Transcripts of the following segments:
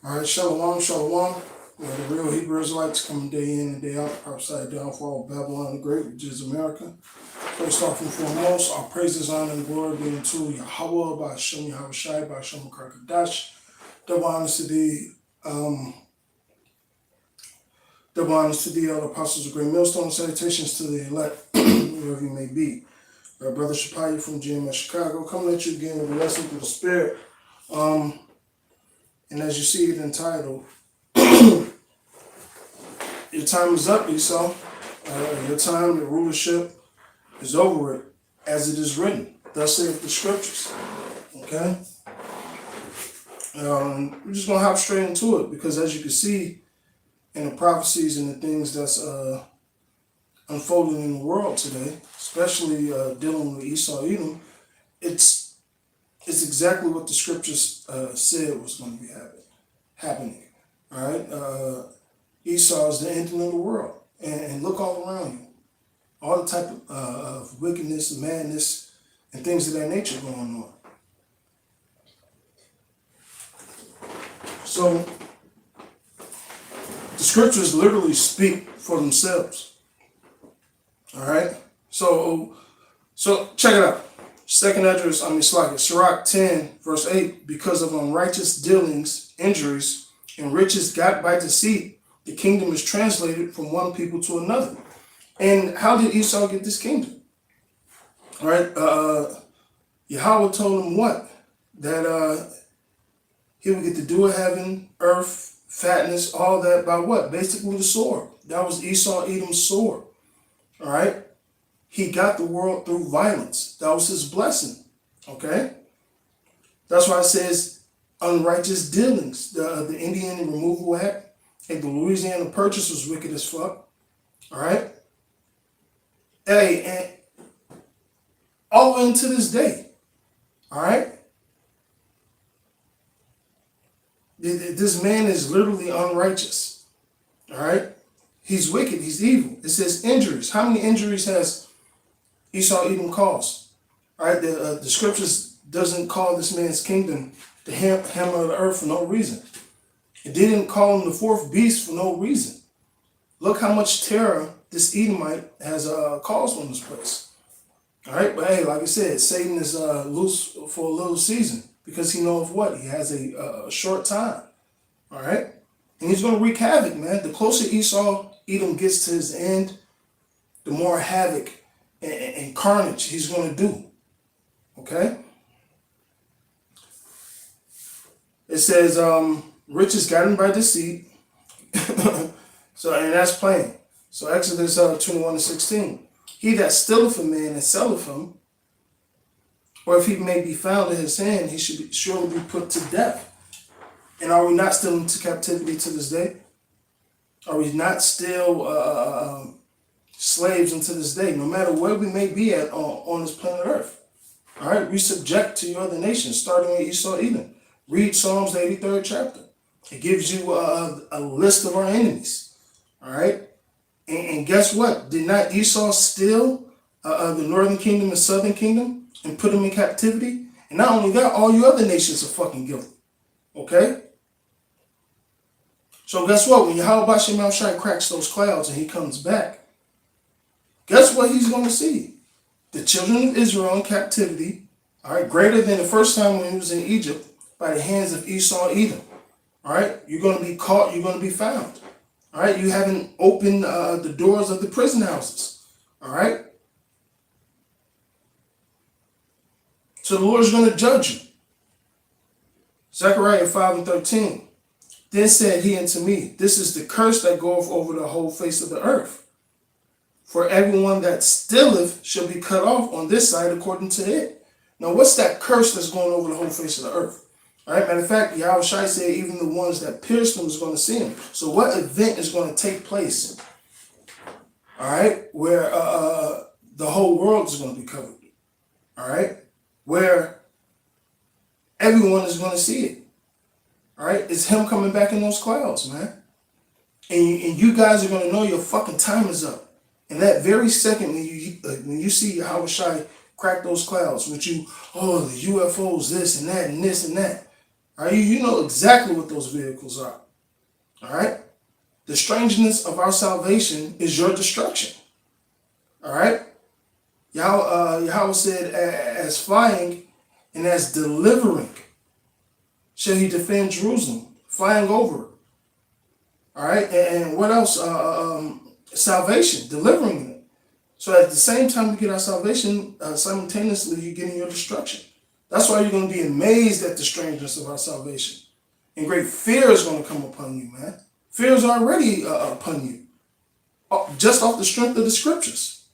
All right, shalom, shalom. The real Hebrew Israelites coming day in and day out, upside down for all Babylon the Great, which is America. First off and foremost, our praises, honor, and glory be unto Yahweh, by Hashem Yahweh Shai, by Hashem Kadash. Double honors to the other apostles of Great Millstone. Salutations to the elect, wherever you may be. Brother Shapaya from GMS Chicago, coming at you again with a lesson through the Spirit. And as you see it entitled, your time is up, Esau. Your time, your rulership is over it, as it is written. Thus saith the scriptures. Okay? We're just going to hop straight into it, because as you can see in the prophecies and the things that's unfolding in the world today, especially dealing with Esau Edom, it's exactly what the scriptures said was going to be happening. All right? Esau is the ending of the world. And look all around you. All the type of wickedness, madness, and things of that nature going on. So, the scriptures literally speak for themselves. All right? So check it out. Second address, Sirach 10, verse 8, because of unrighteous dealings, injuries, and riches got by deceit, the kingdom is translated from one people to another. And how did Esau get this kingdom? All right, Yahweh told him what? That he would get the dew of heaven, earth, fatness, all that by what? Basically the sword. That was Esau Edom's sword. All right? He got the world through violence. That was his blessing. Okay? That's why it says unrighteous dealings. The Indian Removal Act and the Louisiana Purchase was wicked as fuck. All right? Hey, and all the way into this day. All right? This man is literally unrighteous. All right? He's wicked. He's evil. It says injuries. How many injuries has Esau Edom caused? All right? The scriptures doesn't call this man's kingdom the hammer of the earth for no reason. It didn't call him the fourth beast for no reason. Look how much terror this Edomite has caused on this place. All right? But hey, like I said, Satan is loose for a little season, because he knows what? He has a short time. All right? And he's going to wreak havoc, man. The closer Esau Edom gets to his end, the more havoc and carnage he's going to do. Okay? It says, riches got him by deceit. So, and that's plain. So Exodus 21:16. He that stealeth a man and selleth him, or if he may be found in his hand, he should surely be put to death. And are we not still into captivity to this day? Are we not still slaves unto this day, no matter where we may be at on this planet Earth? All right, we subject to your other nations, starting with Esau Edom. Read Psalms, the 83rd chapter. It gives you a list of our enemies. All right, and guess what? Did not Esau steal the northern kingdom and southern kingdom and put them in captivity? And not only that, all you other nations are fucking guilty. Okay? So guess what? When Yahweh Bashem Shai cracks those clouds and he comes back, guess what he's going to see? The children of Israel in captivity, all right, greater than the first time when he was in Egypt, by the hands of Esau Edom. All right? You're going to be caught. You're going to be found. All right? You haven't opened the doors of the prison houses. All right? So the Lord is going to judge you. Zechariah 5:13. Then said he unto me, this is the curse that goeth over the whole face of the earth. For everyone that stealeth shall be cut off on this side according to it. Now, what's that curse that's going over the whole face of the earth? All right, matter of fact, Yahweh Shai said even the ones that pierced him is going to see him. So what event is going to take place? All right, where the whole world is going to be covered. All right, where everyone is going to see it. All right, it's him coming back in those clouds, man. And you guys are going to know your fucking time is up. And that very second when you see Yahweh Shai crack those clouds with you, oh, the UFOs, this and that and this and that. All right, you know exactly what those vehicles are. All right, the strangeness of our salvation is your destruction. All right, Yahweh said, as flying and as delivering shall he defend Jerusalem, flying over it. All right, and what else? Salvation, delivering it. So at the same time we get our salvation, simultaneously you're getting your destruction. That's why you're going to be amazed at the strangeness of our salvation. And great fear is going to come upon you, man. Fear is already upon you, just off the strength of the scriptures.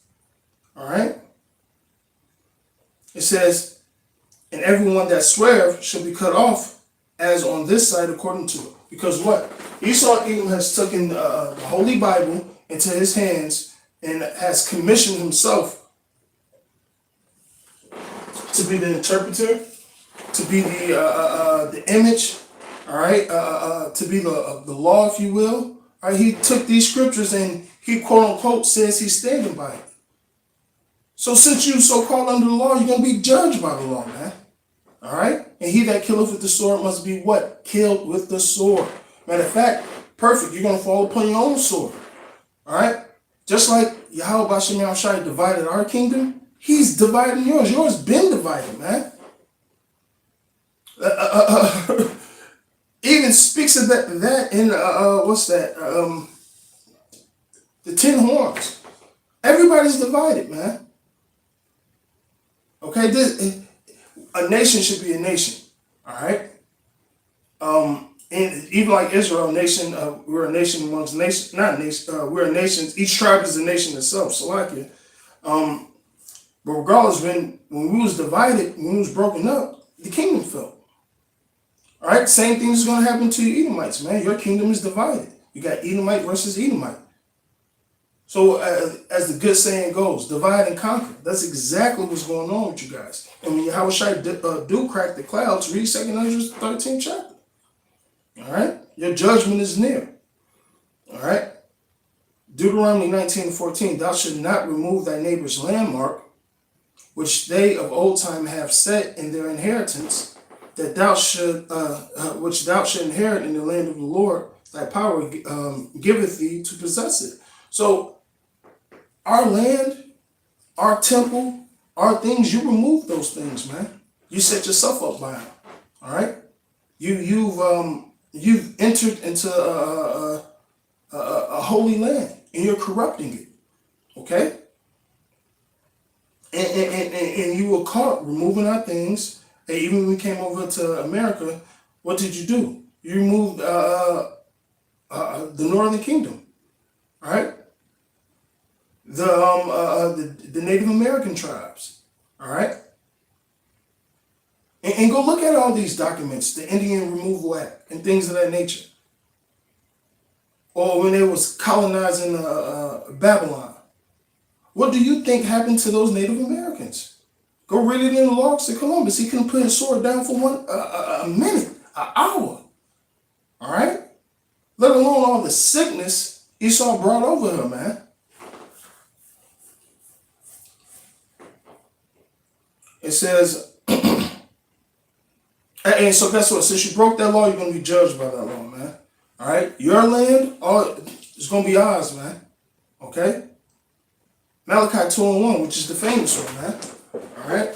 All right? It says, and everyone that sweareth shall be cut off, as on this side according to it. Because what? Esau Edom has taken the Holy Bible into his hands and has commissioned himself to be the interpreter, to be the image, all right, to be the law, if you will. All right, he took these scriptures and he quote unquote says he's standing by it. So since you so called under the law, you're gonna be judged by the law, man. All right, and he that killeth with the sword must be what? Killed with the sword. Matter of fact, perfect. You're gonna fall upon your own sword. All right, just like Yahweh Bashem Yahushai divided our kingdom, he's dividing yours. Yours been divided, man. Even speaks of that in what's that? The 10 horns. Everybody's divided, man. Okay, a nation should be a nation. All right. And even like Israel, nation, we're a nation amongst nations, not nation. We're a nation. Each tribe is a nation itself. Salakia. But regardless, when we was divided, when we was broken up, the kingdom fell. All right, same thing is going to happen to you Edomites, man. Your kingdom is divided. You got Edomite versus Edomite. So as the good saying goes, divide and conquer. That's exactly what's going on with you guys. And when Yahushua do crack the clouds, read 2 Ezra 13th chapter. All right, your judgment is near. All right, Deuteronomy 19:14. Thou shalt not remove thy neighbor's landmark, which they of old time have set in their inheritance, that thou should, which thou should inherit in the land of the Lord, thy power giveth thee to possess it. So, our land, our temple, our things, you remove those things, man. You set yourself up by them. All right, you've entered into a holy land, and you're corrupting it. Okay, and you were caught removing our things. And even when we came over to America, what did you do? You removed the Northern Kingdom, all right? The Native American tribes, all right? And go look at all these documents, the Indian Removal Act and things of that nature. Or when they was colonizing Babylon. What do you think happened to those Native Americans? Go read it in the logs of Columbus. He couldn't put his sword down for a minute, an hour. All right? Let alone all the sickness Esau brought over her, man. It says, and so guess what? Since you broke that law, you're going to be judged by that law, man. All right? Your land, it's going to be ours, man. Okay? Malachi 2:1, which is the famous one, man. All right?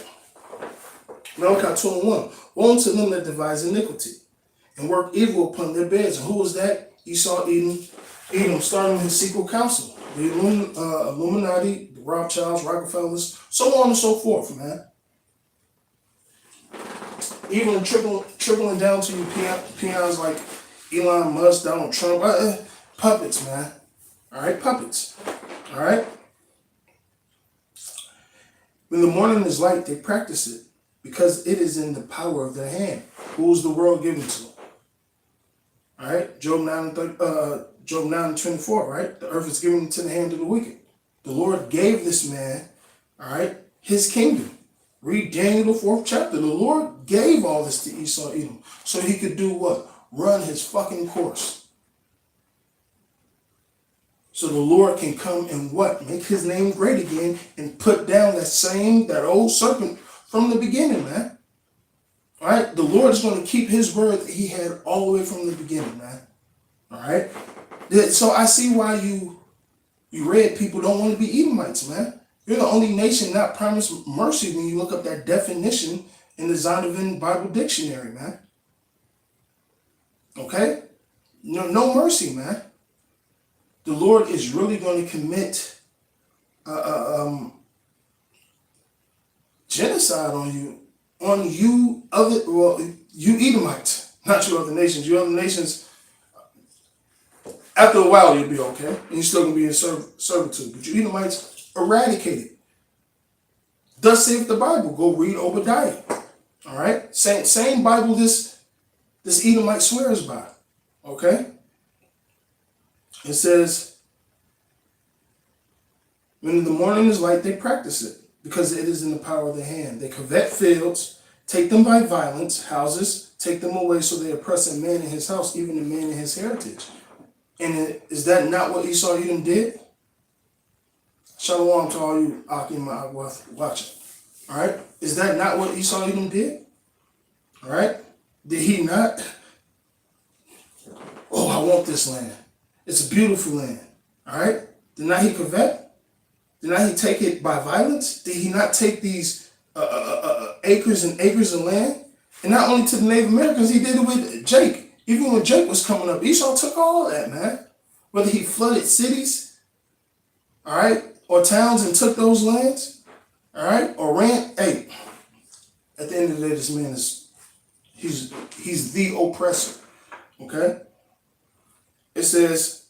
Malachi 2:1. Woe unto them that devise iniquity and work evil upon their beds. And who was that? Esau, Edom, starting his secret council. The Illuminati, the Rothschilds, Rockefellers, so on and so forth, man. Even trickling down to you peons like Elon Musk, Donald Trump, puppets, man. All right, puppets. All right? When the morning is light, they practice it because it is in the power of their hand. Who is the world given to? All right, Job 9:24, right? The earth is given into the hand of the wicked. The Lord gave this man, all right, his kingdom. Read Daniel the 4th chapter. The Lord gave all this to Esau Edom so he could do what? Run his fucking course. So the Lord can come and what? Make his name great again and put down that old serpent from the beginning, man. All right? The Lord is going to keep his word that he had all the way from the beginning, man. All right? So I see why you red people don't want to be Edomites, man. You're the only nation not promised mercy when you look up that definition in the Zondervan Bible Dictionary, man. Okay? No mercy, man. The Lord is really going to commit genocide on you you Edomites, not you other nations. You other nations, after a while you'll be okay, and you're still gonna be in servitude. But you Edomites, eradicated. Thus saith the Bible. Go read Obadiah. All right, same Bible this Edomite swears by. Okay, it says, when the morning is light, they practice it, because it is in the power of their hand. They covet fields, take them by violence, houses, take them away, so they oppress a man in his house, even a man in his heritage. And is that not what Esau Edom did? Shalom to all you Akim watching. All right? Is that not what Esau Edom did? All right? Did he not? Oh, I want this land. It's a beautiful land. All right? Did not he covet? Did not he take it by violence? Did he not take these acres and acres of land? And not only to the Native Americans, he did it with Jake. Even when Jake was coming up, Esau took all of that, man. Whether he flooded cities, all right, or towns and took those lands, all right, or ran. Hey, at the end of the day, this man he's the oppressor. Okay. It says,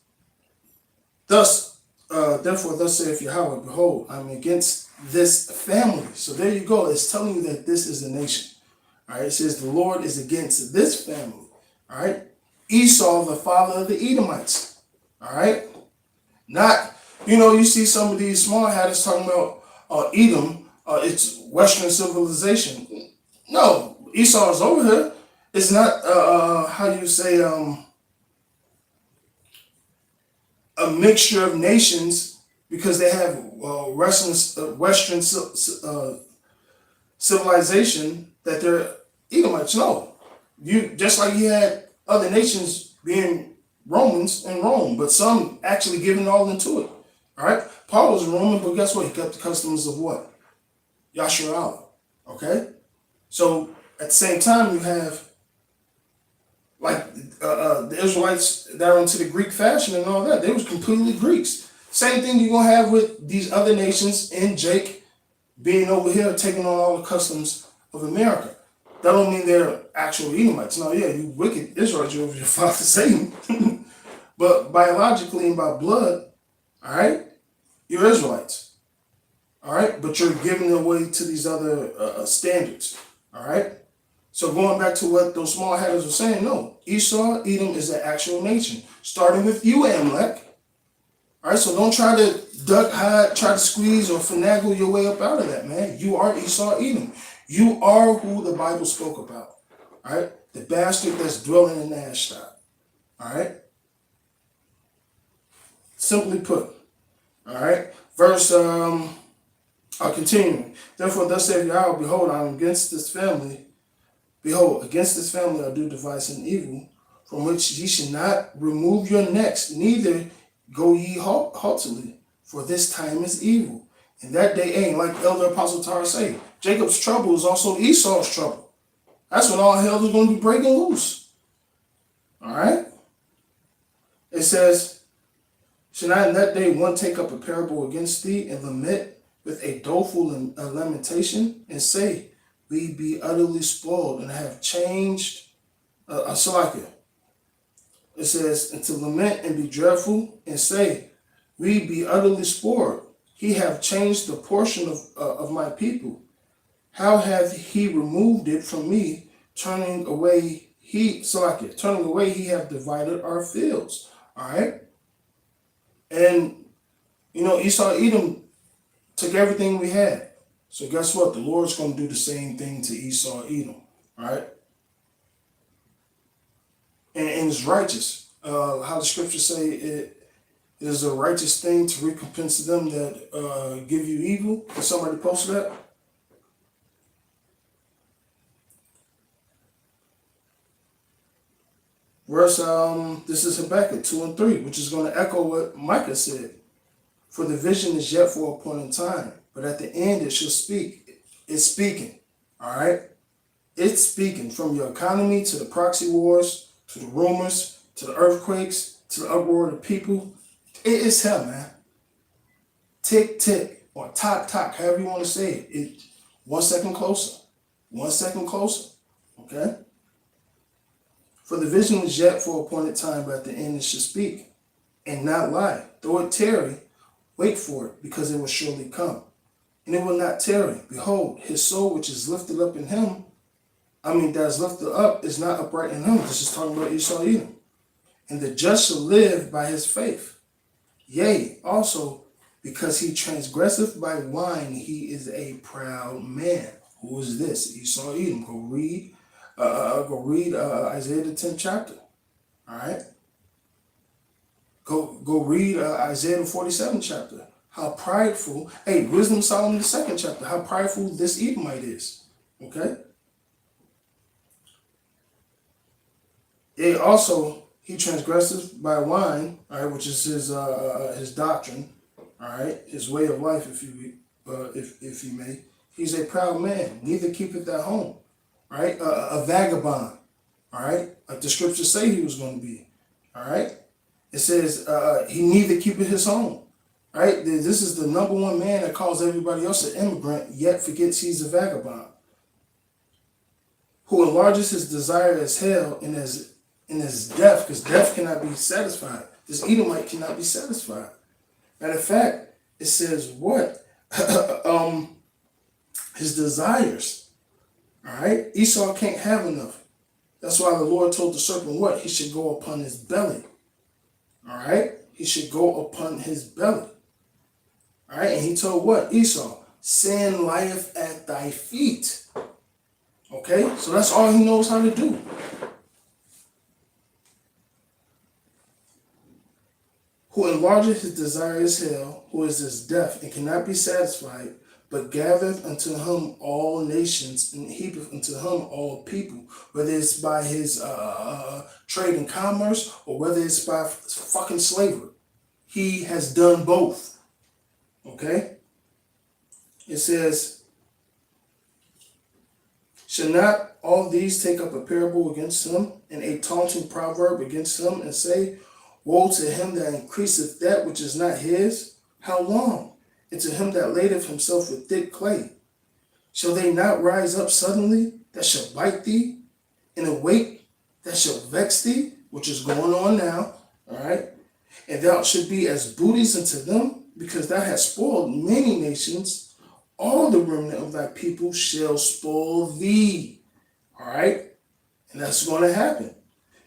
therefore, thus saith Yahweh, behold, I'm against this family. So there you go. It's telling you that this is a nation. All right. It says the Lord is against this family. All right. Esau, the father of the Edomites. All right. Not, you see some of these small hatters talking about Edom, it's Western civilization. No, Esau is over here. It's not, how you say, a mixture of nations, because they have Western civilization that they're Edomites. No, just like you had other nations being Romans in Rome, but some actually giving all into it. All right, Paul was a Roman, but guess what? He kept the customs of what? Yasharala. Okay, so at the same time you have like the Israelites that are into the Greek fashion and all that. They was completely Greeks. Same thing you're gonna have with these other nations and Jake being over here taking on all the customs of America. That don't mean they're actual Edomites. No, yeah, you wicked Israelites, you're over your father Satan. But biologically and by blood, all right, you're Israelites. All right, but you're giving away to these other standards. All right. So going back to what those small hatters were saying, no, Esau, Edom is an actual nation, starting with you, Amalek. All right, so don't try to duck, hide, try to squeeze or finagle your way up out of that, man. You are Esau, Edom. You are who the Bible spoke about. All right, the bastard that's dwelling in Ashdod. All right, simply put. All right, verse. I'll continue. Therefore, thus saith Yahweh, behold, I am against this family. Behold, against this family I do devise an evil, from which ye should not remove your necks, neither go ye haughtily, for this time is evil. And that day ain't, like Elder Apostle Tara say, Jacob's trouble is also Esau's trouble. That's when all hell is going to be breaking loose. All right? It says, should not in that day one take up a parable against thee, and lament with a doleful lamentation, and say, we be utterly spoiled and have changed Salakia. It says, and to lament and be dreadful and say, we be utterly spoiled. He have changed the portion of my people. How hath he removed it from me, turning away he have divided our fields. All right. And, Esau, Edom took everything we had. So guess what? The Lord's going to do the same thing to Esau, Edom. All right. And it's righteous. How the scriptures say it is a righteous thing to recompense them that give you evil. Did somebody post that? Verse, this is Habakkuk 2 and 3, which is going to echo what Micah said. For the vision is yet for a point in time, but at the end it shall speak. It's speaking. All right? It's speaking from your economy to the proxy wars, to the rumors, to the earthquakes, to the uproar of the people. It's hell, man. Tick, tick, or tock, tock, however you want to say it. 1 second closer. 1 second closer. Okay? For the vision is yet for a appointed time, but at the end it shall speak and not lie. Though it tarry, wait for it, because it will surely come. And it will not tarry. Behold, his soul which is lifted up in him, that is lifted up, is not upright in him. This is talking about Esau Edom. And the just shall live by his faith. Yea, also, because he transgresseth by wine, he is a proud man. Who is this? Esau Edom. Go read Isaiah the 10th chapter. All right. Go read Isaiah the 47th chapter. How prideful. Hey, Wisdom Solomon the 2nd chapter. How prideful this Edomite is. Okay. He transgresses by wine, all right, which is his doctrine, all right, his way of life, if you may. He's a proud man, neither keepeth at home, right? A vagabond, all right, like the scriptures say he was going to be, all right. It says he neither keepeth his home, right? This is the number one man that calls everybody else an immigrant, yet forgets he's a vagabond, who enlarges his desire as hell and as death, because death cannot be satisfied. This Edomite cannot be satisfied. Matter of fact, it says what? His desires. All right? Esau can't have enough. That's why the Lord told the serpent what? He should go upon his belly. All right? He should go upon his belly. All right? And he told what? Esau, sin lieth at thy feet. Okay? So that's all he knows how to do. Who enlargeth his desire as hell, who is as deaf and cannot be satisfied, but gathereth unto him all nations and heapeth unto him all people, whether it's by his trade and commerce or whether it's by fucking slavery. He has done both. Okay? It says, shall not all these take up a parable against him and a taunting proverb against him and say, woe to him that increaseth that which is not his? How long? And to him that ladeth himself with thick clay. Shall they not rise up suddenly that shall bite thee, and awake that shall vex thee, which is going on now, all right? And thou should be as booties unto them, because thou hast spoiled many nations. All the remnant of thy people shall spoil thee, all right? And that's going to happen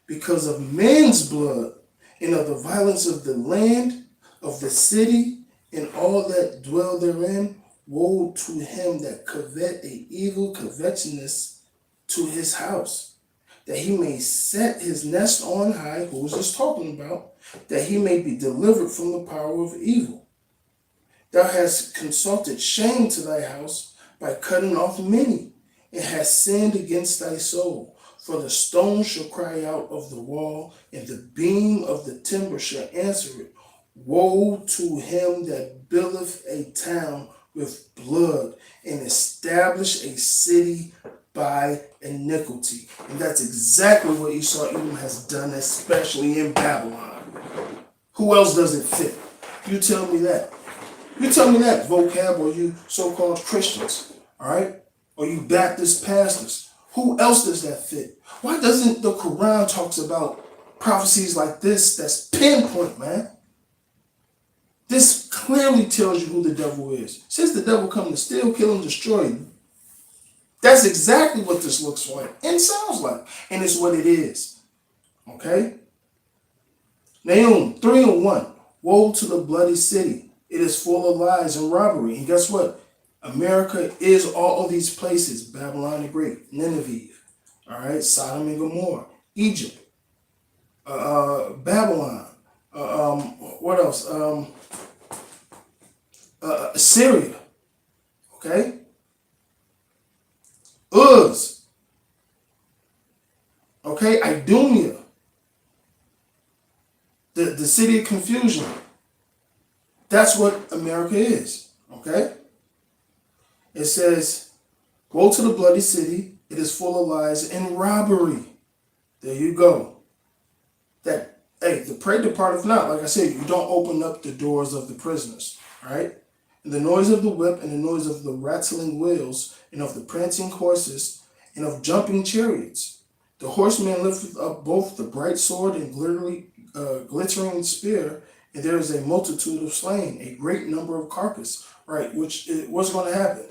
because of men's blood, and of the violence of the land, of the city, and all that dwell therein. Woe to him that covet a evil covetousness to his house, that he may set his nest on high. Who is this talking about? That he may be delivered from the power of evil. Thou hast consulted shame to thy house by cutting off many, and hast sinned against thy soul. For the stone shall cry out of the wall, and the beam of the timber shall answer it. Woe to him that buildeth a town with blood, and establish a city by iniquity. And that's exactly what Esau Edom has done, especially in Babylon. Who else does it fit? You tell me that. You tell me that, vocab, or you so-called Christians, all right? Or you Baptist pastors. Who else does that fit? Why doesn't the Quran talks about prophecies like this that's pinpoint, man? This clearly tells you who the devil is. It says the devil come to steal, kill, and destroy you. That's exactly what this looks like and sounds like. And it's what it is. Okay? Nahum 3:1. Woe to the bloody city. It is full of lies and robbery. And guess what? America is all of these places. Babylon the Great, Nineveh, all right, Sodom and Gomorrah, Egypt, Babylon, what else? Syria, okay? Uz, okay? Idumea, the city of confusion. That's what America is, okay? It says, woe to the bloody city. It is full of lies and robbery. There you go. That, hey, the prey departeth not. Like I said, you don't open up the doors of the prisoners, right? And the noise of the whip and the noise of the rattling wheels and of the prancing horses and of jumping chariots. The horseman lifteth up both the bright sword and glittering spear, and there is a multitude of slain, a great number of carcass, right? What's going to happen?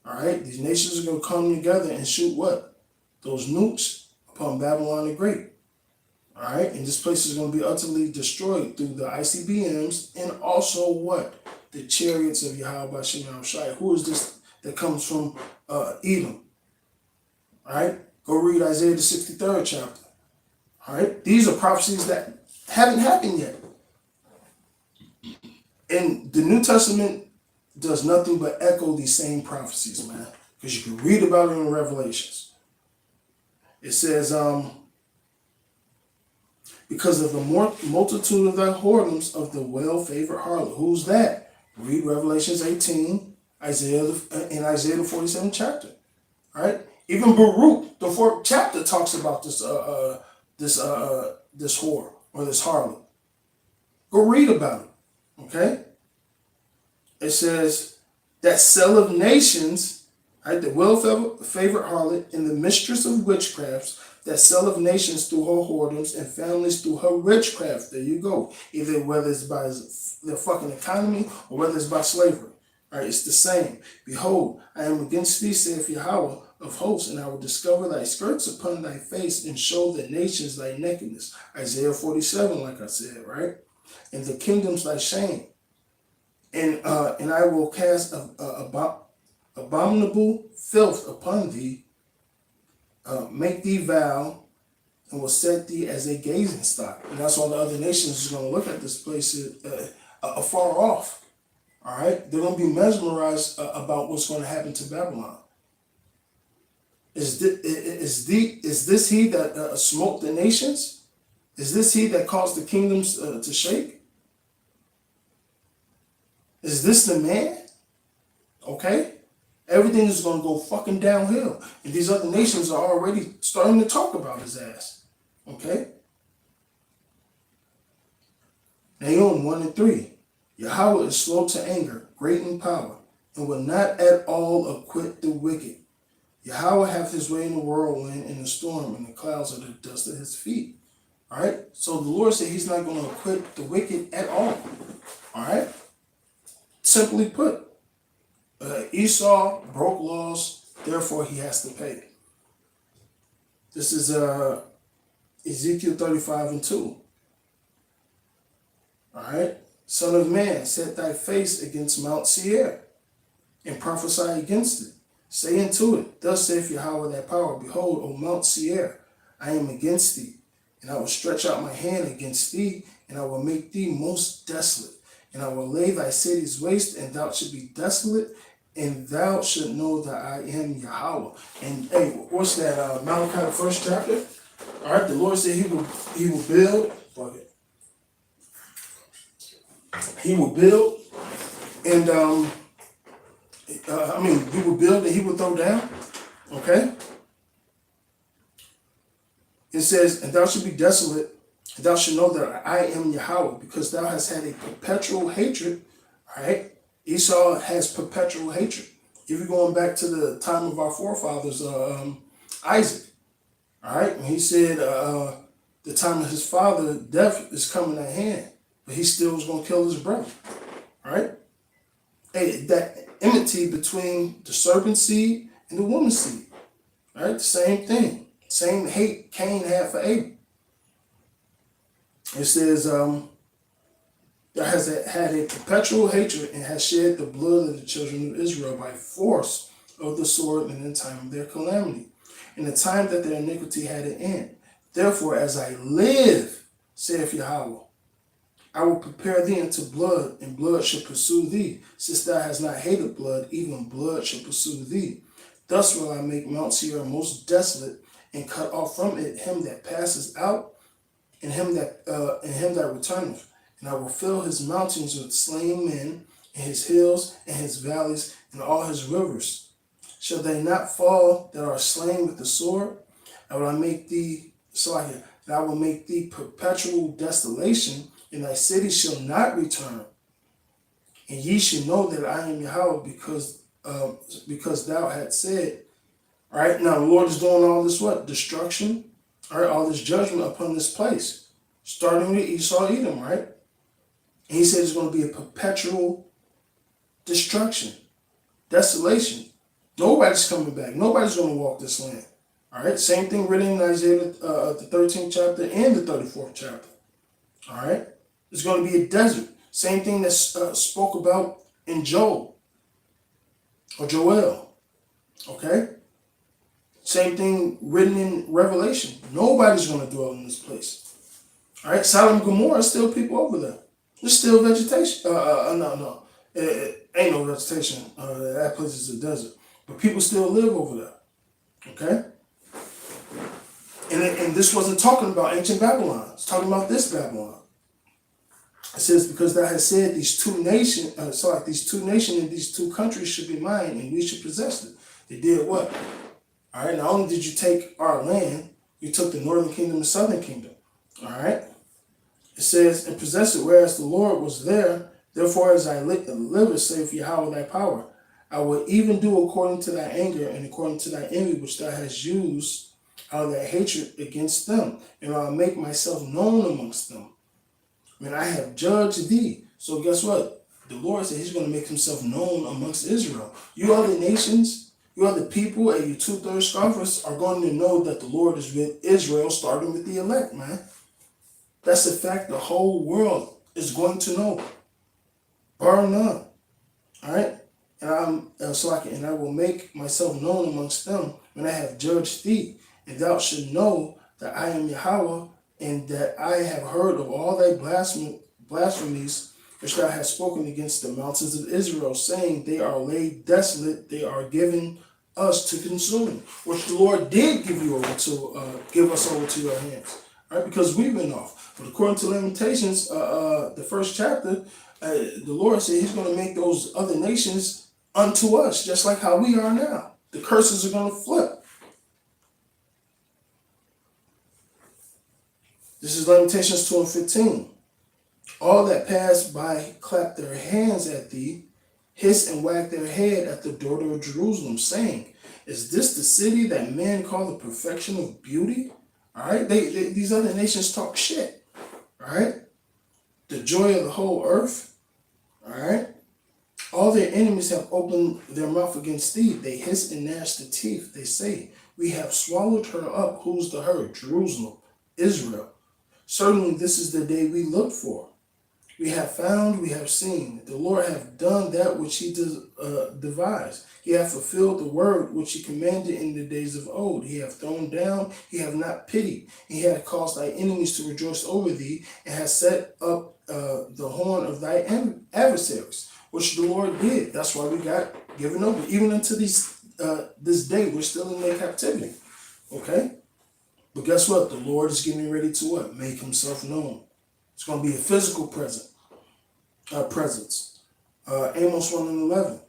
All right, these nations are going to come together and shoot what? Those nukes upon Babylon the Great. All right, and this place is going to be utterly destroyed through the ICBMs and also what? The chariots of Yahweh Bashem Yahushai. Who is this that comes from Edom? All right, go read Isaiah the 63rd chapter. All right, these are prophecies that haven't happened yet. And the New Testament does nothing but echo these same prophecies, man. Because you can read about it in Revelations. It says, because of the multitude of thy whoredoms of the well-favored harlot. Who's that? Read Revelations 18, Isaiah the 47th chapter. All right? Even Baruch, the 4th chapter, talks about this whore or this harlot. Go read about it. Okay? It says that sell of nations, right, the well-favored harlot and the mistress of witchcrafts, that sell of nations through her whoredoms and families through her witchcraft. There you go. Either whether it's by the fucking economy or whether it's by slavery. All right, it's the same. Behold, I am against thee, saith Yahweh of hosts, and I will discover thy skirts upon thy face and show the nations thy nakedness. Isaiah 47, like I said, right? And the kingdoms thy shame. And I will cast abominable filth upon thee, make thee vow, and will set thee as a gazing stock. And that's why the other nations are going to look at this place afar off. All right? They're going to be mesmerized about what's going to happen to Babylon. Is this he that smote the nations? Is this he that caused the kingdoms to shake? Is this the man? Okay? Everything is going to go fucking downhill. And these other nations are already starting to talk about his ass. Okay? Nahum 1 and 3. Yahweh is slow to anger, great in power, and will not at all acquit the wicked. Yahweh hath his way in the whirlwind, in the storm, and the clouds are the dust of his feet. All right? So the Lord said he's not going to acquit the wicked at all. All right? Simply put, Esau broke laws, therefore he has to pay. This is Ezekiel 35 and 2. All right? Son of man, set thy face against Mount Seir, and prophesy against it. Say unto it, thus saith Yahweh thy power, behold, O Mount Seir, I am against thee, and I will stretch out my hand against thee, and I will make thee most desolate. And I will lay thy cities waste, and thou shalt be desolate, and thou shalt know that I am Yahweh. And hey, what's that? Malachi the 1st chapter. All right, the Lord said he will build. Fuck it. He will build, and he will build and he will throw down. Okay. It says, and thou shalt be desolate. Thou shalt know that I am Yahweh, because thou hast had a perpetual hatred. All right? Esau has perpetual hatred. If you're going back to the time of our forefathers, Isaac, all right? When he said the time of his father, death is coming at hand, but he still was going to kill his brother. All right? Hey, that enmity between the serpent seed and the woman's seed. All right? The same thing. Same hate Cain had for Abel. It says, thou hast had a perpetual hatred and has shed the blood of the children of Israel by force of the sword in the time of their calamity, in the time that their iniquity had an end. Therefore, as I live, saith Yahweh, I will prepare thee unto blood, and blood shall pursue thee. Since thou hast not hated blood, even blood shall pursue thee. Thus will I make Mount Seir most desolate, and cut off from it him that passes out, in him that returneth. And I will fill his mountains with slain men, and his hills and his valleys and all his rivers. Shall they not fall that are slain with the sword? And will I make thee and I will make thee perpetual desolation, and thy city shall not return. And ye shall know that I am Yahweh, because thou hast said. All right, now the Lord is doing all this what? Destruction, all right, all this judgment upon this place, starting with Esau, Edom, right? And he said it's going to be a perpetual destruction, desolation. Nobody's coming back. Nobody's going to walk this land. All right, same thing written in Isaiah, the 13th chapter and the 34th chapter. All right, it's going to be a desert. Same thing that's spoke about in Joel or Joel. Okay, same thing written in Revelation. Nobody's going to dwell in this place. All right, Sodom and Gomorrah, still people over there. There's still vegetation. No. It ain't no vegetation. That place is a desert. But people still live over there. Okay? And this wasn't talking about ancient Babylon. It's talking about this Babylon. It says, because thou hast said these two nations and these two countries should be mine, and we should possess it. They did what? All right, not only did you take our land, you took the northern kingdom and southern kingdom. All right? It says, and possess it, whereas the Lord was there. Therefore, as I live, saith Yahweh thy power, I will even do according to thy anger and according to thy envy, which thou hast used out of thy hatred against them. And I'll make myself known amongst them when I have judged thee. So guess what? The Lord said he's going to make himself known amongst Israel. You other nations, you other people, and you 2/3 scoffers are going to know that the Lord is with Israel, starting with the elect, man. That's a fact the whole world is going to know. Bar none. All right? And I will make myself known amongst them when I have judged thee. And thou shalt know that I am Yahweh, and that I have heard of all thy blasphemies which thou hast spoken against the mountains of Israel, saying, they are laid desolate, they are given us to consume, which the Lord did give us over to your hands, right? Because we went off. But according to Lamentations, the first chapter, the Lord said he's going to make those other nations unto us, just like how we are now. The curses are going to flip. This is Lamentations 2:15. All that pass by clap their hands at thee, hiss and wag their head at the daughter of Jerusalem, saying, is this the city that men call the perfection of beauty? All right, these other nations talk shit. All right, the joy of the whole earth. All right, all their enemies have opened their mouth against thee. They hiss and gnash the teeth. They say, we have swallowed her up. Who's the her? Jerusalem, Israel. Certainly this is the day we looked for. We have found, we have seen. The Lord hath done that which he devised. He hath fulfilled the word which he commanded in the days of old. He hath thrown down, he hath not pitied. He hath caused thy enemies to rejoice over thee, and hath set up the horn of thy adversaries, which the Lord did. That's why we got given over. Even unto this day, we're still in their captivity. Okay? But guess what? The Lord is getting ready to what? Make himself known. It's going to be a physical presence. Amos 1:11.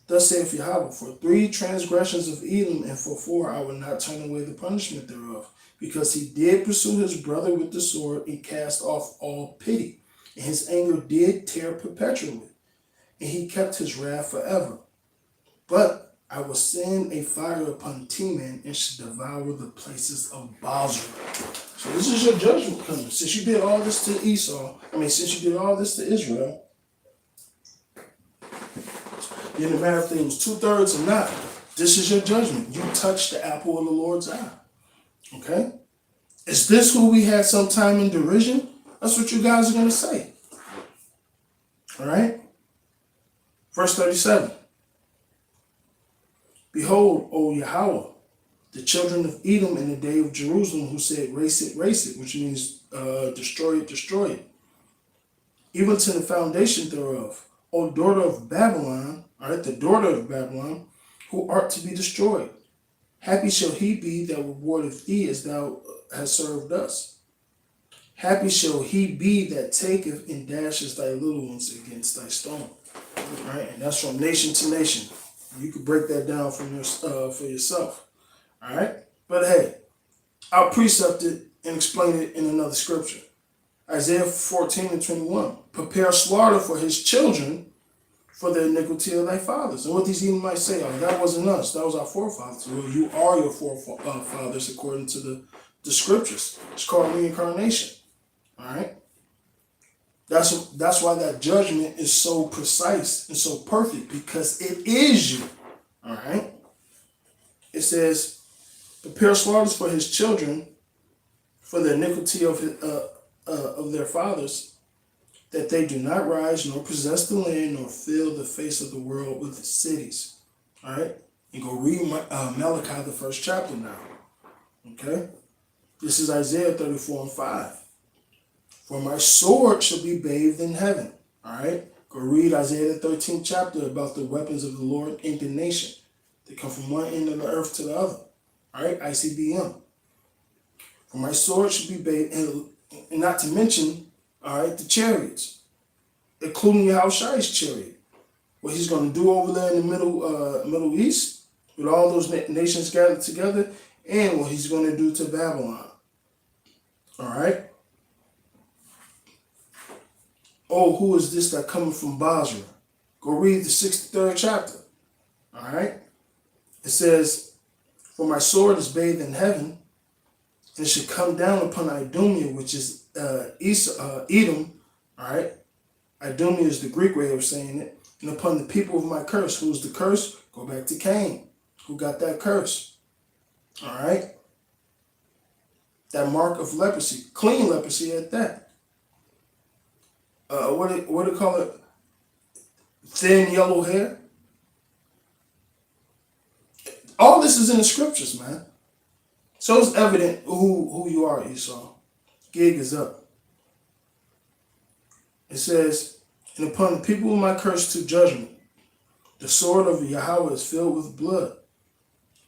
Thus saith Yahweh, for 3 transgressions of Edom, and for 4 I will not turn away the punishment thereof, because he did pursue his brother with the sword and cast off all pity. And his anger did tear perpetually, and he kept his wrath forever. But I will send a fire upon Teman and shall devour the places of Bozrah. So this is your judgment coming. Since you did all this to since you did all this to Israel, it didn't matter if it was 2/3 or not. This is your judgment. You touched the apple of the Lord's eye. Okay? Is this who we had some time in derision? That's what you guys are going to say. All right? Verse 37. Behold, O Yahweh, the children of Edom in the day of Jerusalem, who said, race it, which means destroy it, even to the foundation thereof. O daughter of Babylon, all right, the daughter of Babylon, who art to be destroyed. Happy shall he be that rewardeth thee as thou hast served us. Happy shall he be that taketh and dashes thy little ones against thy stone. Right? And that's from nation to nation. You could break that down from your, for yourself. All right? But hey, I'll precept it and explain it in another scripture. Isaiah 14:21. Prepare slaughter for his children for the iniquity of thy fathers. And what these Edomites say, oh, that wasn't us, that was our forefathers. Well, you are your forefathers according to the scriptures. It's called reincarnation. All right? That's why that judgment is so precise and so perfect, because it is you. All right? It says, prepare slaughters for his children for the iniquity of their fathers, that they do not rise nor possess the land nor fill the face of the world with its cities. All right? And go read Malachi, the first chapter now. Okay? This is Isaiah 34:5. For my sword shall be bathed in heaven. All right? Go read Isaiah the 13th chapter about the weapons of the Lord indignation. They come from one end of the earth to the other. All right? ICBM. For my sword shall be bathed, and not to mention, all right, the chariots, including Yahushua's chariot. What he's going to do over there in the Middle East with all those nations gathered together, and what he's going to do to Babylon. All right? Oh, who is this that cometh from Basra? Go read the 63rd chapter. All right? It says, for my sword is bathed in heaven, and it should come down upon Idumea, which is Esau, Edom. All right? Idumea is the Greek way of saying it. And upon the people of my curse. Who's the curse? Go back to Cain. Who got that curse? All right? That mark of leprosy. Clean leprosy at that. What do you call it? Thin yellow hair. All this is in the scriptures, man. So it's evident who you are, Esau. Gig is up. It says, and upon the people of my curse to judgment, the sword of Yahweh is filled with blood.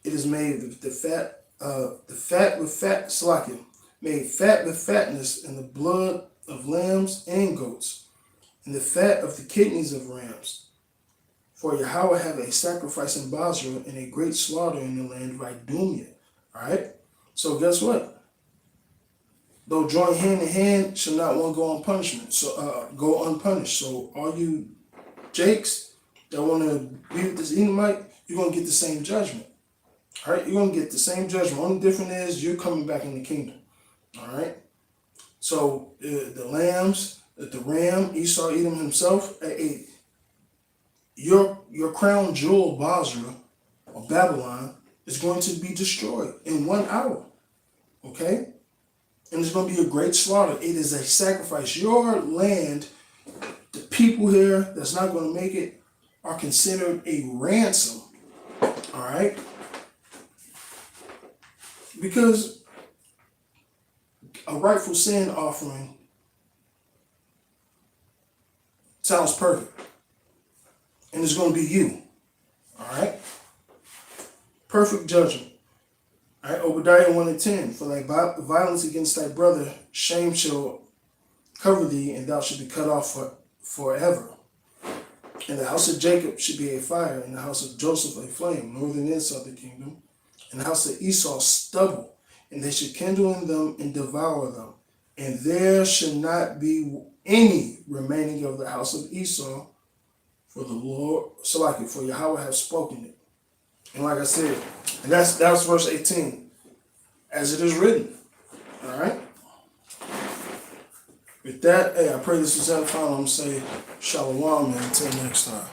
It is made the fat with fat, Salakia, made fat with fatness in the blood of lambs and goats, and the fat of the kidneys of rams. For Yahweh have a sacrifice in Basra and a great slaughter in the land of Idumea. All right? So guess what? Though joined hand in hand, shall not one go go unpunished. So all you Jakes that want to be with this Edomite, you're going to get the same judgment. All right? You're going to get the same judgment. Only difference is you're coming back in the kingdom. All right? So the lambs, the ram, Esau, Edom himself, your crown jewel, Basra, or Babylon, is going to be destroyed in 1 hour. Okay? And it's going to be a great slaughter. It is a sacrifice. Your land, the people here that's not going to make it, are considered a ransom. All right? Because a rightful sin offering sounds perfect. And it's going to be you. All right? Perfect judgment. All right? Obadiah 1:10. For thy violence against thy brother, shame shall cover thee, and thou shalt be cut off forever. And the house of Jacob should be a fire, and the house of Joseph a flame, northern and southern kingdom. And the house of Esau stubble, and they should kindle in them and devour them. And there should not be any remaining of the house of Esau, for the Lord, Salaki, for Yahweh has spoken it. And like I said, and that's verse 18, as it is written. All right? With that, hey, I pray this was edifying. I'm going to say shalom, and until next time.